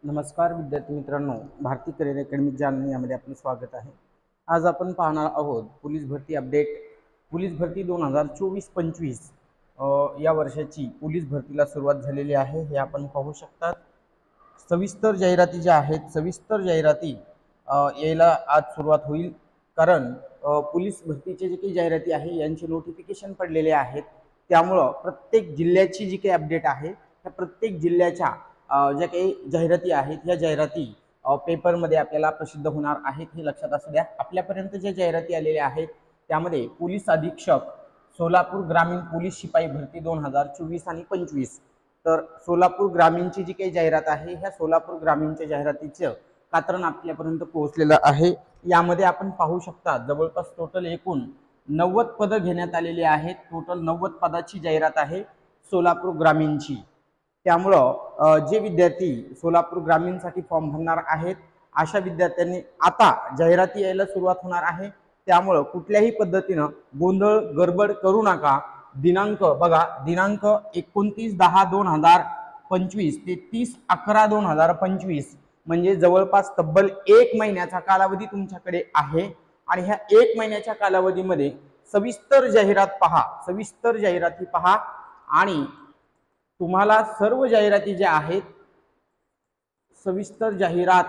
नमस्कार विद्यार्थी मित्रांनो, भारतीय करिअर अकॅडमी जालना यामध्ये आपले स्वागत आहे। आज आपण पाहणार आहोत पोलीस भरती अपडेट। पोलीस भरती 2024-25 या वर्षाची पोलीस भरतीला सुरुवात झालेली आहे, हे आपण पाहू शकतात। सविस्तर जाहिराती ज्या आहेत, सविस्तर जाहिराती यायला आज सुरुवात होईल, कारण पोलीस भरतीचे जे काही जाहिराती आहे यांचे नोटिफिकेशन पडलेले आहेत। त्यामुळे प्रत्येक जिल्ह्याची जी काही अपडेट आहे त्या प्रत्येक जिल्ह्याच्या ज्या काही जाहिराती आहेत या जाहिराती पेपरमध्ये आपल्याला प्रसिद्ध होणार आहेत, हे लक्षात असू द्या। आपल्यापर्यंत ज्या जाहिराती आलेल्या आहेत त्यामध्ये पोलीस अधीक्षक सोलापूर ग्रामीण पोलीस शिपाई भरती 2024 आणि 25, तर सोलापूर ग्रामीणची जी काही जाहिरात आहे ह्या सोलापूर ग्रामीणच्या जाहिरातीचं कात्रण आपल्यापर्यंत पोहोचलेलं आहे। यामध्ये आपण पाहू शकता जवळपास टोटल एकूण 90 पदं घेण्यात आलेली आहेत। टोटल 90 पदाची जाहिरात आहे सोलापूर ग्रामीणची। त्यामुळं जे विद्यार्थी सोलापूर ग्रामीणसाठी फॉर्म भरणार आहेत अशा विद्यार्थ्यांनी आता जाहिराती यायला सुरुवात होणार आहे, त्यामुळं कुठल्याही पद्धतीनं गोंधळ गडबड करू नका। दिनांक बघा, दिनांक 29/10/2025 ते 30/11/2025 म्हणजे जवळपास तब्बल 1 महिन्याचा कालावधी तुमच्याकडे आहे। आणि ह्या 1 महिन्याच्या कालावधीमध्ये सविस्तर जाहिरात पहा, सविस्तर जाहिराती पहा आणि तुम्हाला सर्व जाहिराती ज्या आहेत सविस्तर जाहिरात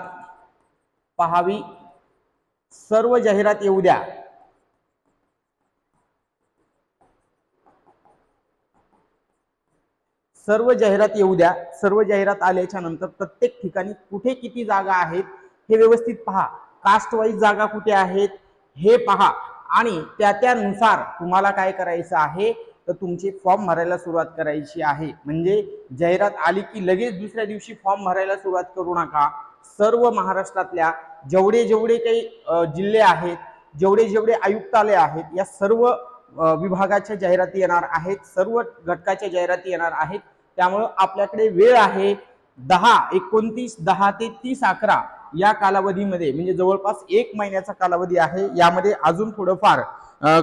पाहावी, सर्व जाहिरात येऊ द्या। सर्व जाहिरात येऊ द्या। सर्व जाहिरात आल्याच्या नंतर प्रत्येक ठिकाणी कुठे किती जागा आहेत हे व्यवस्थित पहा, कास्ट वाईज जागा कुठे आहेत हे पहा आणि त्यानुसार तुम्हाला काय करायचं आहे तर तुमचे फॉर्म भरायला सुरुवात करायची आहे। म्हणजे जाहिरात आली की लगेच दुसऱ्या दिवशी फॉर्म भरायला सुरुवात करू नका। सर्व महाराष्ट्रातल्या जेवढे काही जिल्हे आहेत, जेवढे आयुक्तालय आहेत, या सर्व विभागाच्या जाहिराती येणार आहेत, सर्व घटकाच्या जाहिराती येणार आहेत। त्यामुळे आपल्याकडे वेळ आहे 29/10 ते 30/11 या कालावधीमध्ये, म्हणजे जवळपास 1 महिन्याचा कालावधी आहे। यामध्ये अजून थोडंफार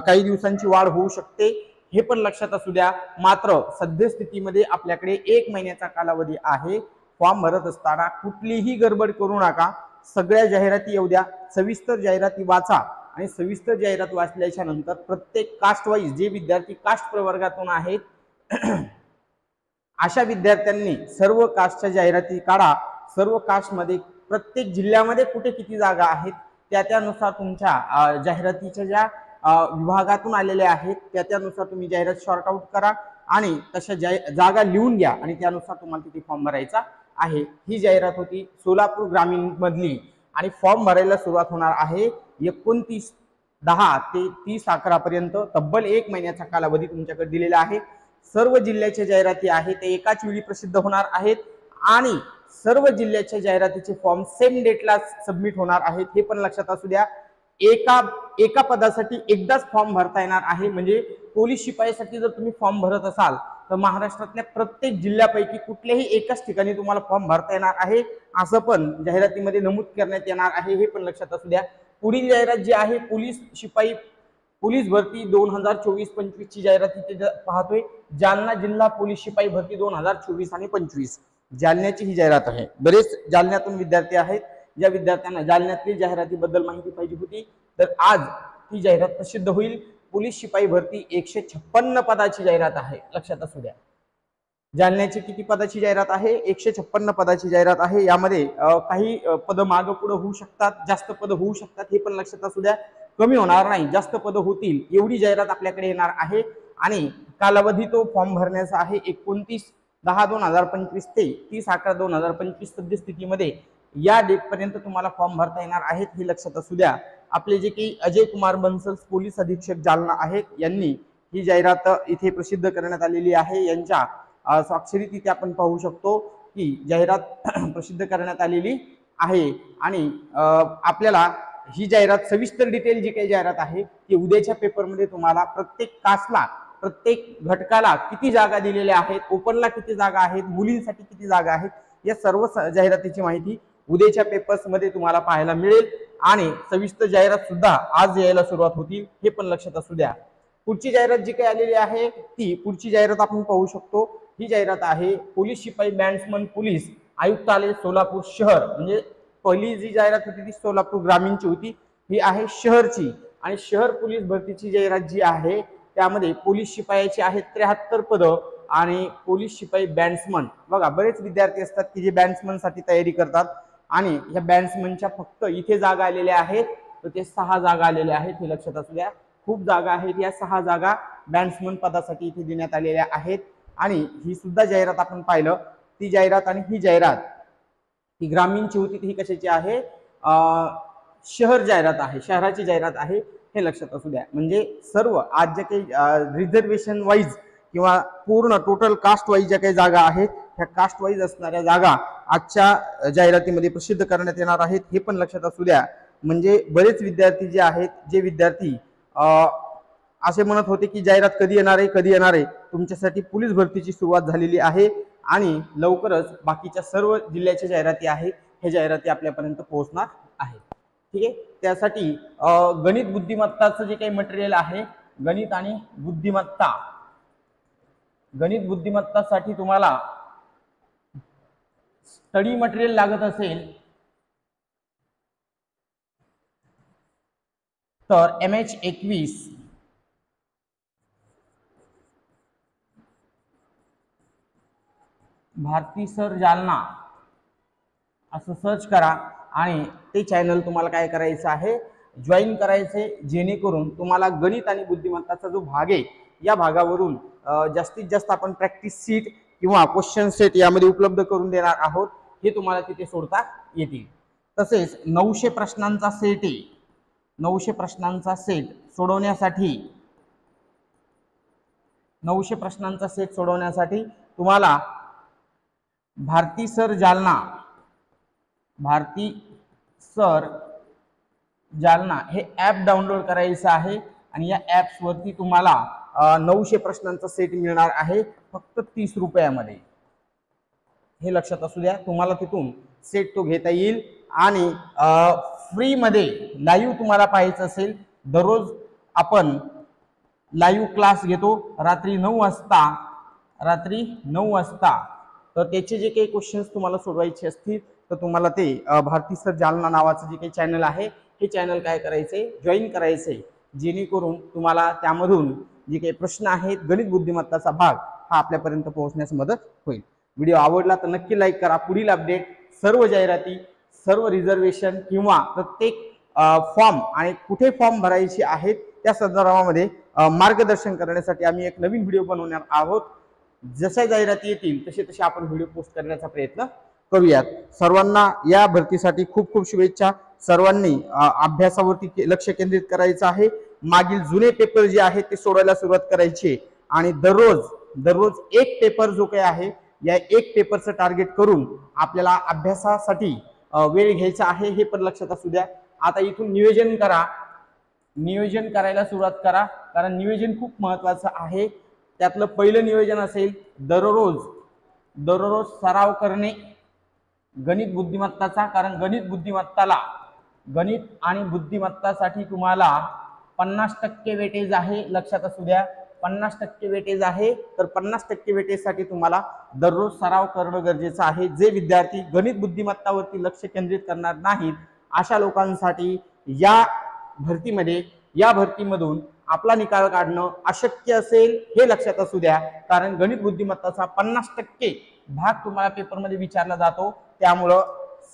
काही दिवसांची वाढ होऊ शकते, हे पण लक्षात असू द्या। मात्र सद्यस्थितीमध्ये आपल्याकडे 1 महिन्याचा कालावधी आहे। फॉर्म भरत असताना कुठलीही गडबड करू नका, सगळ्या जाहिराती येऊ द्या, सविस्तर जाहिराती वाचा आणि सविस्तर जाहिरात वाचल्याच्या नंतर प्रत्येक कास्ट वाईज जे विद्यार्थी कास्ट प्रवर्गातून आहेत अशा विद्यार्थ्यांनी सर्व कास्टच्या जाहिराती काढा। सर्व कास्टमध्ये प्रत्येक जिल्ह्यामध्ये कुठे किती जागा आहेत त्यानुसार तुमच्या जाहिरातीच्या ज्या विभागातून आलेल्या आहेत त्यानुसार तुम्ही जाहिरात शॉर्ट आउट करा आणि तशा जागा लिहून घ्या आणि त्यानुसार तुम्हाला तिथे फॉर्म भरायचा आहे। ही जाहिरात होती सोलापूर ग्रामीण मधली आणि फॉर्म भरायला सुरुवात होणार आहे 29/10 ते 30/11 पर्यंत। तब्बल 1 महिन्याचा कालावधी तुमच्याकडे दिलेला आहे। सर्व जिल्ह्याच्या जाहिराती आहेत ते एकाच वेळी प्रसिद्ध होणार आहेत आणि सर्व जिल्ह्याच्या जाहिरातीचे फॉर्म सेम डेटला सबमिट होणार आहेत, हे पण लक्षात असू द्या। एका पदासाठी एकदाच फॉर्म भरता येणार आहे। म्हणजे पोलीस शिपाईसाठी जर तुम्ही फॉर्म भरत असाल तर महाराष्ट्रातल्या प्रत्येक जिल्ह्यापैकी कुठल्याही एकाच ठिकाणी तुम्हाला फॉर्म भरता येणार आहे, असं पण जाहिरातीमध्ये नमूद करण्यात येणार आहे, हे पण लक्षात असू द्या। पुढील जाहिरात जी आहे पोलीस शिपाई पोलीस भरती 2024-25 ची जाहिरात इथे पाहतोय, जालना जिल्हा पोलीस शिपाई भरती 2024 आणि 25 जालन्याची ही जाहिरात आहे। बरेच जालन्यातून विद्यार्थी आहेत, ज्या विद्यार्थ्यांना जालन्यातील जाहिरातीबद्दल माहिती पाहिजे होती तर आज ती जाहिरात प्रसिद्ध होईल। पोलीस शिपाई भरती 156 पदाची जाहिरात आहे, लक्षात असू द्या। जालन्याची किती पदाची जाहिरात आहे? 156 पदाची जाहिरात आहे। यामध्ये काही पद मागे पुढे होऊ शकतात, जास्त पद होऊ शकतात, हे पण लक्षात असू द्या। कमी होणार नाही, जास्त पद होतील एवढी जाहिरात आपल्याकडे येणार आहे आणि कालावधी तो फॉर्म भरण्याचा आहे 29/10/2025 ते 30/11/2025 सद्यस्थितीमध्ये या डेट पर्यंत तुम्हाला फॉर्म भरता येणार आहेत, हे लक्षात असू द्या। आपले जे काही अजय कुमार बन्सल पोलीस अधीक्षक जालना आहेत यांनी ही जाहिरात इथे प्रसिद्ध करण्यात आलेली आहे। यांच्या स्वाक्षरी तिथे आपण पाहू शकतो की जाहिरात प्रसिद्ध करण्यात आलेली आहे आणि आपल्याला ही जाहिरात सविस्तर डिटेल जी काही जाहिरात आहे ती उद्याच्या पेपरमध्ये तुम्हाला प्रत्येक कास्टला प्रत्येक घटकाला किती जागा दिलेल्या आहेत, ओपनला किती जागा आहेत, मुलींसाठी किती जागा आहेत, या सर्व जाहिरातीची माहिती उद्याच्या पेपर्स मध्ये तुम्हाला पाहायला मिळेल आणि सविस्तर जाहिरात सुद्धा आज यायला सुरुवात होतील, हे पण लक्षात असू द्या। पुढची जाहिरात जी काही आलेली आहे ती पुढची जाहिरात आपण पाहू शकतो। ही जाहिरात आहे पोलीस शिपाई बँड्समन पोलीस आयुक्तालय सोलापूर शहर, म्हणजे पहिली जी जाहिरात होती ती सोलापूर ग्रामीणची होती, ही आहे शहरची. आणि शहर पोलीस भरतीची जाहिरात जी आहे त्यामध्ये पोलीस शिपायाची आहेत 73 पदं आणि पोलीस शिपाई बॅट्समन. बघा बरेच विद्यार्थी असतात की जे बॅट्समन साठी तयारी करतात आणि या बॅट्समनच्या फक्त इथे जागा आलेल्या आहेत, तर ते 6 जागा आलेल्या आहेत, हे लक्षात असू द्या. खूप जागा आहेत, या 6 जागा बॅट्समन पदासाठी इथे देण्यात आलेल्या आहेत. आणि ही सुद्धा जाहिरात आपण पाहिलं, ती जाहिरात आणि ही जाहिरात ही ग्रामीणची होती, ही कशाची आहे, शहर जाहिरात आहे, शहराची जाहिरात आहे, हे लक्षात असू द्या. म्हणजे सर्व आज जे काही रिझर्वेशन वाईज किंवा पूर्ण टोटल कास्ट वाईज ज्या काही जागा आहेत, ह्या कास्ट वाईज असणाऱ्या जागा आजच्या जाहिरातीमध्ये प्रसिद्ध करण्यात येणार आहेत, हे पण लक्षात असू द्या. म्हणजे बरेच विद्यार्थी जे आहेत, जे विद्यार्थी असे म्हणत होते की जाहिरात कधी येणार आहे, कधी येणार आहे, तुमच्यासाठी पोलीस भरतीची सुरुवात झालेली आहे आणि लवकरच बाकीच्या सर्व जिल्ह्याच्या जाहिराती आहेत, हे जाहिराती आपल्यापर्यंत पोहोचणार आहेत. ठीक आहे. त्यासाठी गणित बुद्धिमत्ताचं जे काही मटेरियल आहे, गणित आणि बुद्धिमत्ता, गणित बुद्धिमत्तासाठी तुम्हाला स्टडी मटेरियल लागत असेल तर MH21 भारती सर जालना असं सर्च करा आणि ते चॅनल तुम्हाला काय करायचं आहे, जॉईन करायचे, जेणेकरून तुम्हाला गणित आणि बुद्धिमत्ताचा जो भाग आहे या भागावरून जास्तीत जास्त आपण प्रॅक्टिस सीट किंवा क्वेश्चन सेट यामध्ये उपलब्ध करून देणार आहोत, हे तुम्हाला तिथे सोडता येतील. तसेच 900 प्रश्नांचा सेट आहे, 900 प्रश्नांचा सेट सोडवण्यासाठी, 900 प्रश्नांचा सेट सोडवण्यासाठी तुम्हाला भारती सर जालना, भारती सर जालना हे ॲप डाउनलोड करायचं आहे आणि या ॲप्सवरती तुम्हाला 900 प्रश्नांचा सेट मिळणार आहे फक्त 30 रुपयामध्ये, हे लक्षात असू द्या. तुम्हाला तिथून सेट तो घेता येईल आणि फ्रीमध्ये लाईव्ह तुम्हाला पाहायचं असेल, दररोज आपण लाईव्ह क्लास घेतो रात्री 9 वाजता, रात्री 9 वाजता. तर त्याचे जे काही क्वेश्चन्स तुम्हाला सोडवायचे असतील तर तुम्हाला ते भारती सर जालना नावाचं जे काही चॅनल आहे, हे चॅनल काय करायचे, जॉईन करायचे, जेणेकरून तुम्हाला त्यामधून जे काही प्रश्न आहेत, गणित बुद्धिमत्ताचा भाग हा आपल्यापर्यंत पोहोचण्यास मदत होईल. व्हिडिओ आवडला तर नक्की लाईक करा. पुढील अपडेट, सर्व जाहिराती, सर्व रिझर्वेशन किंवा प्रत्येक फॉर्म आणि कुठे फॉर्म भरायचे आहेत त्या संदर्भामध्ये मार्गदर्शन करण्यासाठी आम्ही एक नवीन व्हिडिओ बनवणार आहोत. जशा जाहिराती येतील तसे तसे आपण व्हिडिओ पोस्ट करण्याचा प्रयत्न करूयात. सर्वांना या भरतीसाठी खूप खूप शुभेच्छा. सर्वांनी अभ्यासावरती लक्ष केंद्रित करायचं आहे. मागील जुने पेपर जे आहेत ते सोडवायला सुरुवात करायची आणि दररोज एक पेपर जो काही आहे, या एक पेपरचं टार्गेट करून आपल्याला अभ्यासासाठी वेळ घ्यायचा आहे, हे पण लक्षात असू द्या. आता इथून नियोजन करा, नियोजन करायला सुरुवात करा, कारण नियोजन खूप महत्त्वाचं आहे. त्यातलं पहिलं नियोजन असेल दररोज सराव करणे गणित बुद्धिमत्ताचा, कारण गणित आणि बुद्धिमत्तासाठी तुम्हाला 50% वेटेज आहे, लक्षात असू द्या. 50% वेटेज आहे, तर 50% वेटेजसाठी तुम्हाला दररोज सराव करणं गरजेचं आहे. जे विद्यार्थी गणित बुद्धिमत्तावरती लक्ष केंद्रित करणार नाहीत अशा लोकांसाठी या भरतीमधून आपला निकाल काढणं अशक्य असेल, हे लक्षात असू द्या. कारण गणित बुद्धिमत्ताचा 50% भाग तुम्हाला पेपरमध्ये विचारला जातो. त्यामुळं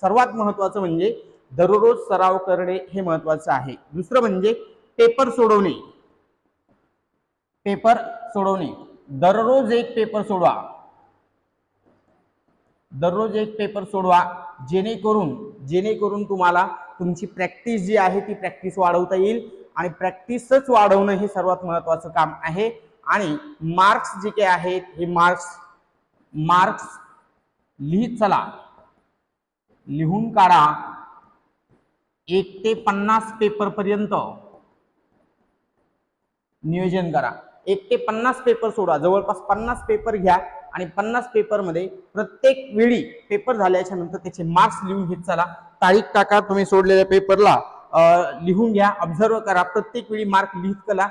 सर्वात महत्त्वाचं म्हणजे दररोज सराव करणे हे महत्त्वाचं आहे. दुसरं म्हणजे पेपर सोडवणे. दररोज एक पेपर सोडवा, जेणेकरून तुम्हाला तुमची प्रॅक्टिस जी आहे ती प्रॅक्टिस वाढवता येईल आणि प्रॅक्टिसच वाढवणं हे सर्वात महत्त्वाचं काम आहे. आणि मार्क्स जे काही आहेत हे मार्क्स लिहून काढा. 1 ते 50 पेपर पर्यंत नियोजन करा. 1 ते 50 पेपर सोडा, जवळपास 50 पेपर घ्या आणि 50 पेपरमध्ये प्रत्येक वेळी पेपर झाल्याच्या नंतर त्याचे मार्क्स लिहून घेत चला. तारीख टाका, तुम्ही सोडलेल्या पेपरला लिहून घ्या, ऑब्झर्व करा, प्रत्येक वेळी मार्क लिहित चला.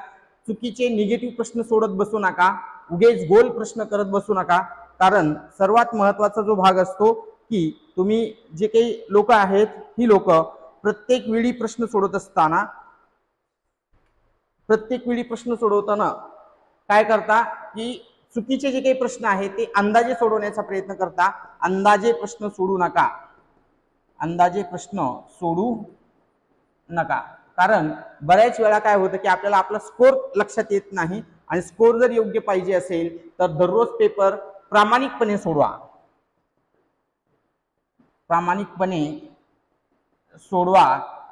चुकीचे निगेटिव्ह प्रश्न सोडत बसू नका, उगेच गोल प्रश्न करत बसू नका. कारण सर्वात महत्त्वाचा जो भाग असतो की तुम्ही जे काही लोक आहेत ही लोक प्रत्येक वेळी प्रश्न सोडवताना काय करता की चुकीचे जे काही प्रश्न आहेत ते अंदाजे सोडवण्याचा प्रयत्न करता. अंदाजे प्रश्न सोडू नका. कारण बऱ्याच वेळा काय होतं की आपल्याला आपला स्कोर लक्षात येत नाही आणि स्कोर जर योग्य पाहिजे असेल तर दररोज पेपर प्रामाणिकपणे सोडवा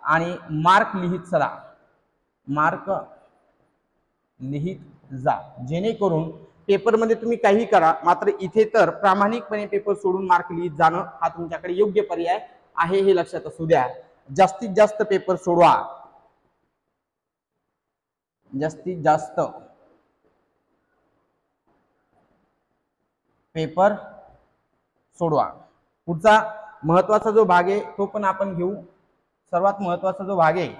आणि मार्क लिहित जा. जेणेकरून पेपरमध्ये तुम्ही काही करा, मात्र इथे तर प्रामाणिकपणे पेपर सोडून मार्क लिहित जाणं हा तुमच्याकडे योग्य पर्याय आहे, हे लक्षात असू द्या. जास्तीत जास्त पेपर सोडवा. पुढचा महत्वाचा जो भाग आहे तो पण आपण घेऊ. सर्वात महत्वाचा जो भाग आहे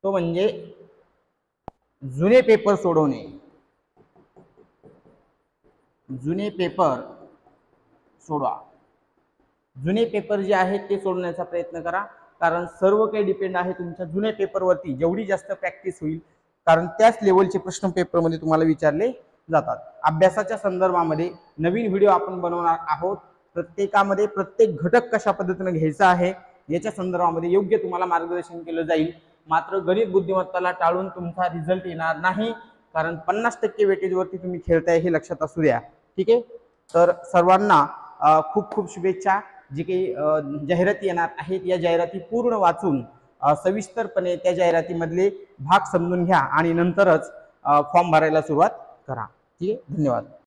तो म्हणजे जुने पेपर सोडवणे. जुने पेपर जे आहेत ते सोडवण्याचा प्रयत्न करा. कारण सर्व काही डिपेंड आहे तुमच्या जुन्या पेपरवरती. जेवढी जास्त प्रॅक्टिस होईल, कारण त्याच लेवलचे प्रश्न पेपरमध्ये तुम्हाला विचारले जातात. अभ्यासाच्या संदर्भामध्ये नवीन व्हिडिओ आपण बनवणार आहोत. प्रत्येकामध्ये प्रत्येक घटक कशा पद्धतीने घ्यायचा आहे याच्या संदर्भामध्ये योग्य तुम्हाला मार्गदर्शन केलं जाईल. मात्र गणित बुद्धिमत्ताला टाळून तुमचा रिझल्ट येणार नाही, कारण 50% वेटेजवरती तुम्ही खेळताय हे लक्षात असू द्या. ठीक आहे. तर सर्वांना खूप खूप शुभेच्छा. जे काही जाहिराती येणार आहेत या जाहिराती पूर्ण वाचून सविस्तरपणे त्या जाहिरातीमधले भाग समजून घ्या आणि नंतरच फॉर्म भरायला सुरुवात करा. ठीक आहे. धन्यवाद.